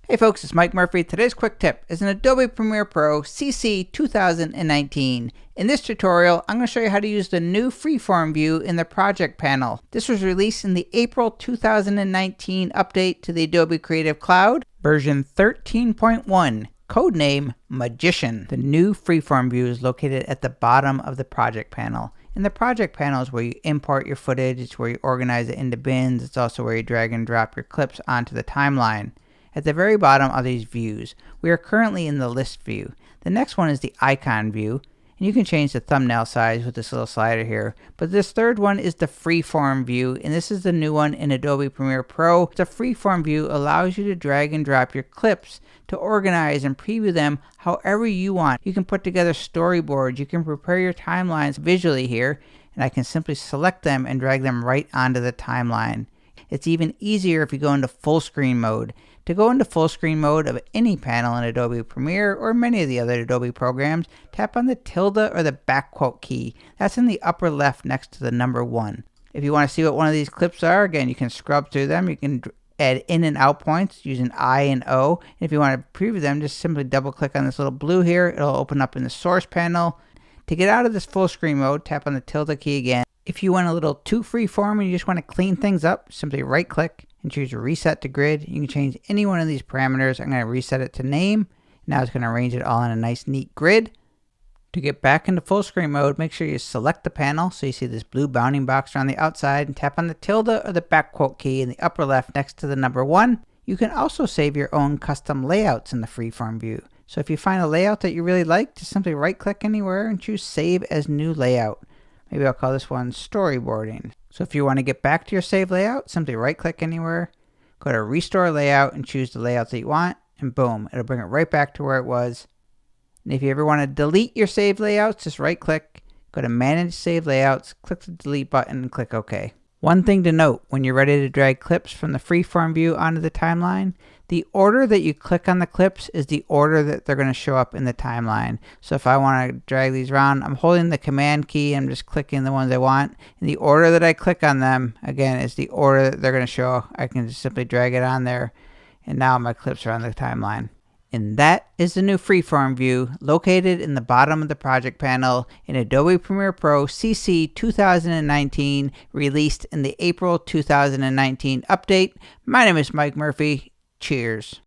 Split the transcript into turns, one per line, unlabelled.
Hey folks, it's Mike Murphy. Today's quick tip is an Adobe Premiere Pro CC 2019. In this tutorial, I'm going to show you how to use the new Freeform View in the project panel. This was released in the April 2019 update to the Adobe Creative Cloud, version 13.1, codename Magician. The new Freeform View is located at the bottom of the project panel. In the project panel is where you import your footage, it's where you organize it into bins, it's also where you drag and drop your clips onto the timeline. At the very bottom are these views. We are currently in the list view. The next one is the icon view, and you can change the thumbnail size with this little slider here. But this third one is the freeform view, and this is the new one in Adobe Premiere Pro. The freeform view allows you to drag and drop your clips to organize and preview them however you want. You can put together storyboards, you can prepare your timelines visually here, and I can simply select them and drag them right onto the timeline. It's even easier if you go into full screen mode. To go into full screen mode of any panel in Adobe Premiere or many of the other Adobe programs, tap on the tilde or the backquote key. That's in the upper left next to the number 1. If you want to see what one of these clips are, again, you can scrub through them. You can add in and out points using I and O. And if you want to preview them, just simply double click on this little blue here. It'll open up in the source panel. To get out of this full screen mode, tap on the tilde key again. If you want a little too freeform and you just want to clean things up, simply right click and choose Reset to Grid. You can change any one of these parameters. I'm going to reset it to name. Now it's going to arrange it all in a nice neat grid. To get back into full screen mode, make sure you select the panel so you see this blue bounding box around the outside and tap on the tilde or the backquote key in the upper left next to the number 1. You can also save your own custom layouts in the Freeform view. So if you find a layout that you really like, just simply right click anywhere and choose Save as New Layout. Maybe I'll call this one Storyboarding. So if you want to get back to your saved layout, simply right click anywhere, go to Restore Layout and choose the layout that you want, and boom, it'll bring it right back to where it was. And if you ever want to delete your saved layouts, just right click, go to Manage Saved Layouts, click the Delete button, and click OK. One thing to note, when you're ready to drag clips from the Freeform view onto the timeline, the order that you click on the clips is the order that they're going to show up in the timeline. So if I want to drag these around, I'm holding the Command key, I'm just clicking the ones I want. And the order that I click on them, again, is the order that they're going to show. I can just simply drag it on there, and now my clips are on the timeline. And that is the new Freeform view located in the bottom of the project panel in Adobe Premiere Pro CC 2019, released in the April 2019 update. My name is Mike Murphy. Cheers.